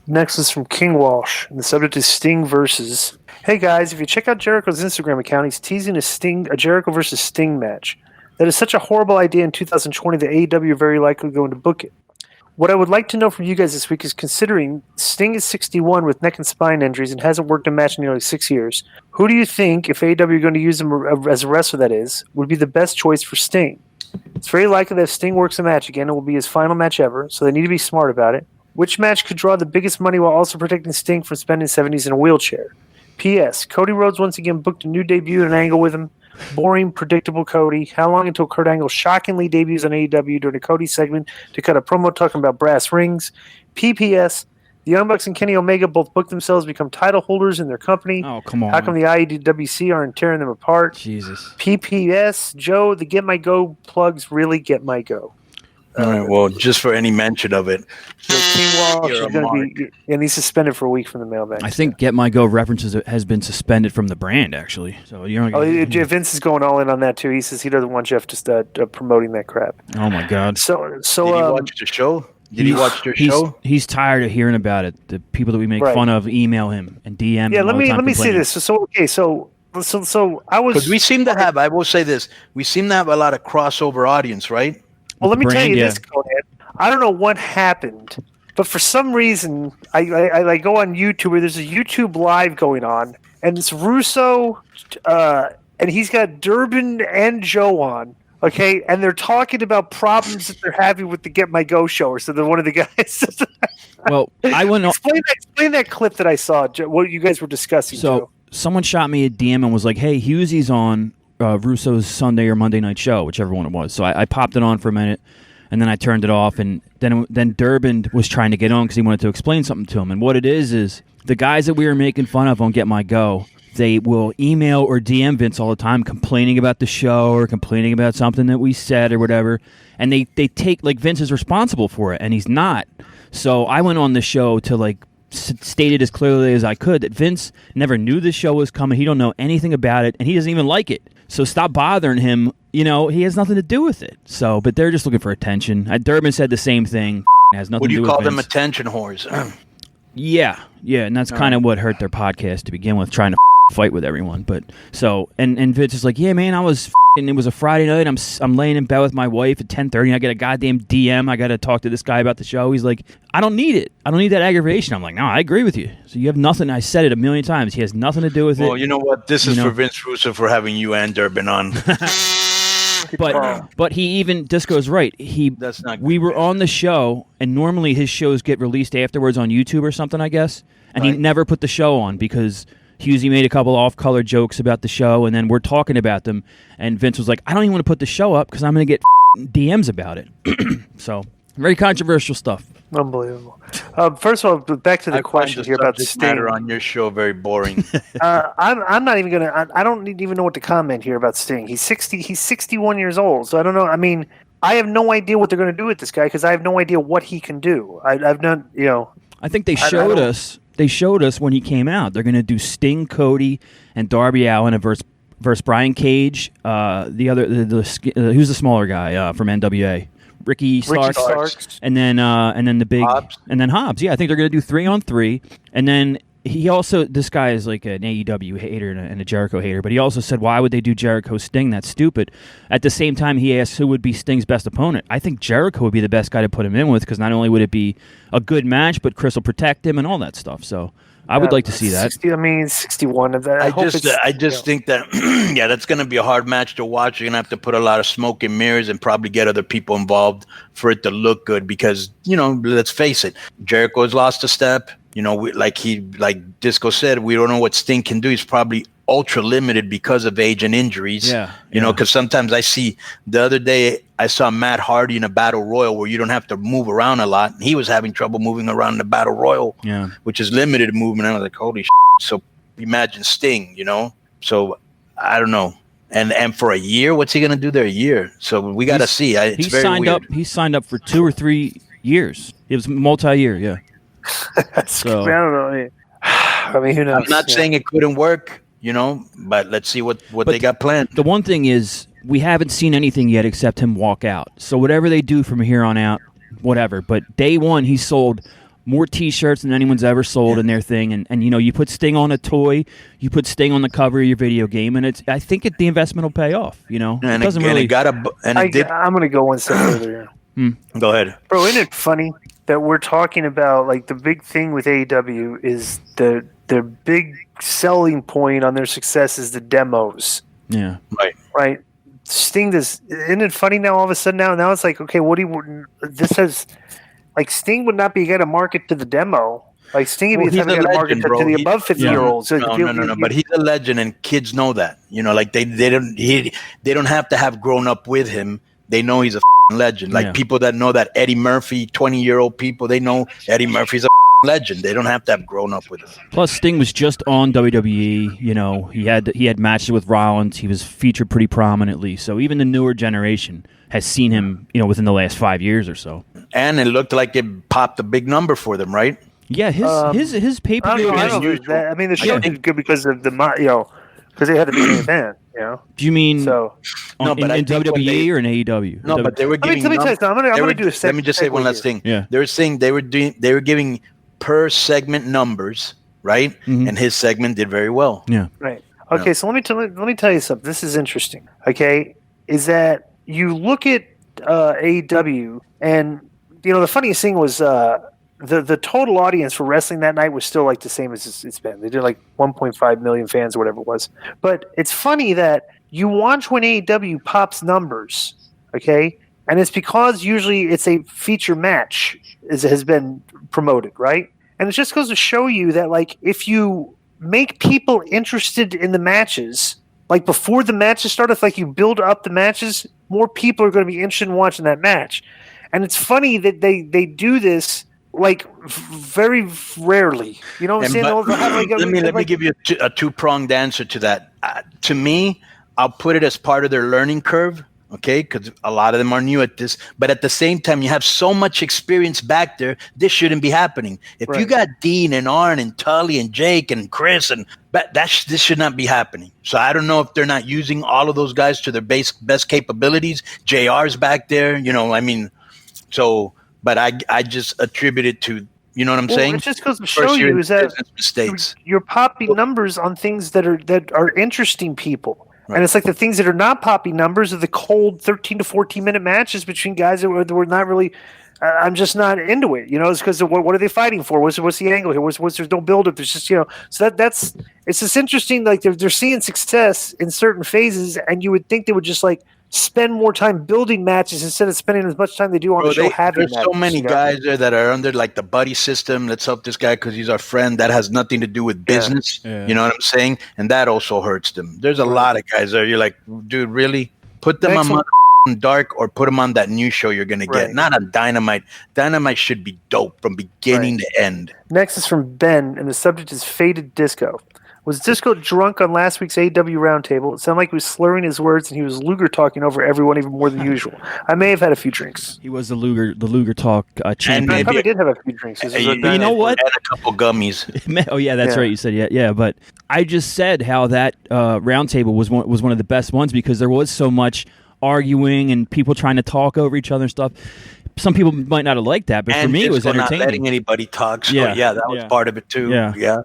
Next is from King Walsh, and the subject is Sting versus. Hey guys, if you check out Jericho's Instagram account, he's teasing a Jericho versus Sting match. That is such a horrible idea in 2020 that AEW are very likely going to book it. What I would like to know from you guys this week is, considering Sting is 61 with neck and spine injuries and hasn't worked a match in nearly 6 years, who do you think, if AEW are going to use him as a wrestler that is, would be the best choice for Sting? It's very likely that if Sting works a match again, it will be his final match ever, so they need to be smart about it. Which match could draw the biggest money while also protecting Sting from spending 70s in a wheelchair? P.S. Cody Rhodes once again booked a new debut and an angle with him. Boring, predictable Cody. How long until Kurt Angle shockingly debuts on AEW during a Cody segment to cut a promo talking about brass rings? PPS. The Young Bucks and Kenny Omega both booked themselves to become title holders in their company. Oh, come on. How come the IEWC aren't tearing them apart? Jesus. PPS. Joe, the Get My Go plugs really get my go. All right, well, just for any mention of it. King Walsh is going to be, and he's suspended for a week from the mailbag. I think Get My Go references has been suspended from the brand, actually. So Vince is going all in on that too. He says he doesn't want Jeff just promoting that crap. Oh my God! So did he watch the show? Did he watch your show? He's tired of hearing about it. The people that we make fun of email him and DM. Yeah, him let me say this. So I was, because we seem to have. I will say this: we seem to have a lot of crossover audience, right? Well, let me tell you this, Conan. I don't know what happened, but for some reason, I go on YouTube where there's a YouTube live going on, and it's Russo, and he's got Durbin and Joe on, okay? And they're talking about problems that they're having with the Get My Go show, or so they're one of the guys. Well, I went on. Explain that clip that I saw, what you guys were discussing, So, Joe. Someone shot me a DM and was like, hey, Hughesy's on Russo's Sunday or Monday night show, whichever one it was. So I popped it on for a minute, and then I turned it off, and then Durbin was trying to get on because he wanted to explain something to him. And what it is the guys that we were making fun of on Get My Go, they will email or DM Vince all the time complaining about the show or complaining about something that we said or whatever, and they take, like, Vince is responsible for it, and he's not. So I went on the show to, like, state it as clearly as I could that Vince never knew this show was coming. He don't know anything about it, and he doesn't even like it. So stop bothering him. You know, he has nothing to do with it. So, but they're just looking for attention. Durbin said the same thing. It has nothing to do with Would you call Vince. them attention whores? Yeah, and that's kind of what hurt their podcast to begin with, trying to fight with everyone. But so, and Vince is like, yeah, man, it was a Friday night. I'm laying in bed with my wife at 10:30. I get a goddamn DM. I got to talk to this guy about the show. He's like, I don't need it. I don't need that aggravation. I'm like, no, I agree with you. So you have nothing. I said it a million times. He has nothing to do with it. Well, you know what? This is for Vince Russo for having you and Durbin on. But he even, Disco's right. That's not. We were on the show, and normally his shows get released afterwards on YouTube or something, I guess. And he never put the show on because Hughes made a couple off-color jokes about the show, and then we're talking about them. And Vince was like, I don't even want to put the show up because I'm going to get DMs about it. So, very controversial stuff. Unbelievable. First of all, back to the question here about Sting. On your show, very boring. I'm not even gonna. I don't even know what to comment here about Sting. He's 60. He's 61 years old. So I don't know. I mean, I have no idea what they're going to do with this guy because I have no idea what he can do. I've done. I think they showed us. They showed us when he came out. They're going to do Sting, Cody, and Darby Allin versus Brian Cage. The other, who's the smaller guy from NWA? Ricky Starks. And then the big Hobbs. And then Hobbs. Yeah, I think they're going to do 3-on-3. And then he also, this guy is like an AEW hater and a Jericho hater, but he also said, why would they do Jericho Sting? That's stupid. At the same time, he asked who would be Sting's best opponent. I think Jericho would be the best guy to put him in with because not only would it be a good match, but Chris will protect him and all that stuff. So I would like to see that. 61 of that. I just think that, that's going to be a hard match to watch. You're going to have to put a lot of smoke and mirrors and probably get other people involved for it to look good because, let's face it, Jericho has lost a step. Like Disco said, we don't know what Sting can do. He's probably ultra limited because of age and injuries. Because sometimes I see the other day I saw Matt Hardy in a battle royal where you don't have to move around a lot. He was having trouble moving around in the battle royal, which is limited movement. I was like, holy shit. So imagine Sting, So I don't know. And for a year, what's he going to do there? A year. So we got to see. It's very weird. He signed up for 2 or 3 years. It was multi-year. Yeah. So I don't know. I mean, who knows? I'm not saying it couldn't work, but let's see what they got planned. The one thing is we haven't seen anything yet except him walk out. So whatever they do from here on out, whatever. But day one, he sold more T-shirts than anyone's ever sold in their thing, and you put Sting on a toy, you put Sting on the cover of your video game, and I think the investment will pay off. And it doesn't really. I'm going to go one step further here. Go ahead, bro. Isn't it funny that we're talking about like the big thing with AEW is the big selling point on their success is the demos. Yeah. Right. Sting does. Isn't it funny now? All of a sudden now it's like, okay, this has. Like, Sting would not be able to market to the demo. Like, Sting would be able to market to the above 50-year-olds. No. But he's a legend, and kids know that. Like, they don't have to have grown up with him. They know he's a legend. Like, people that know that Eddie Murphy, 20-year-old people, they know Eddie Murphy's a legend. They don't have to have grown up with him. Plus, Sting was just on WWE. He had matches with Rollins. He was featured pretty prominently. So even the newer generation has seen him, within the last 5 years or so. And it looked like it popped a big number for them, right? Yeah, his pay-per-view. I mean, the show did good because of because they had the big event. Do you mean in WWE or in AEW? No, but they were giving. Let me tell you something. I'm going to do a Let me just say one last thing. Yeah, they were saying they were giving per segment numbers, right? Mm-hmm. And his segment did very well. Yeah, right. Okay, so let me tell you something. This is interesting. Okay, is that you look at AEW, and the funniest thing was the total audience for wrestling that night was still like the same as it's been. They did like 1.5 million fans or whatever it was. But it's funny that you watch when AEW pops numbers, okay, and it's because usually it's a feature match has been promoted, right? And it just goes to show you that like if you make people interested in the matches. Like before the matches start, if like you build up the matches, more people are going to be interested in watching that match. And it's funny that they do this like very rarely. You know what I'm saying? Let me give you a two-pronged answer to that. To me, I'll put it as part of their learning curve. Okay, because a lot of them are new at this, but at the same time, you have so much experience back there. This shouldn't be happening. If you got Dean and Arn and Tully and Jake and Chris, this should not be happening. So I don't know if they're not using all of those guys to their best capabilities. JR's back there, but I just attribute it to, you know what I'm saying? It just goes to show you is that mistakes. You're popping numbers on things that are interesting people. Right. And it's like the things that are not popping numbers are the cold 13 to 14 minute matches between guys that were not really. I'm just not into it. It's because what are they fighting for? What's the angle here? There's no build up. There's just So that's it's just interesting. Like they're seeing success in certain phases, and you would think they would just like spend more time building matches instead of spending as much time they do on the show having matches. There's so many guys there that are under like the buddy system. Let's help this guy because he's our friend. That has nothing to do with business. Yeah. You know what I'm saying? And that also hurts them. There's a lot of guys there. You're like, dude, really? Put them on Dark or put them on that new show you're going to get. Not on Dynamite. Dynamite should be dope from beginning to end. Next is from Ben, and the subject is Faded Disco. Was Disco drunk on last week's AEW roundtable? It sounded like he was slurring his words and he was Luger talking over everyone even more than usual. I may have had a few drinks. He was the Luger talk champion. I probably did have a few drinks. You know what? And a couple gummies. Oh yeah, that's right. You said yeah. But I just said how that roundtable was one of the best ones because there was so much arguing and people trying to talk over each other and stuff. Some people might not have liked that, but for me, it was entertaining. Not letting anybody talk. So that was part of it too. Yeah.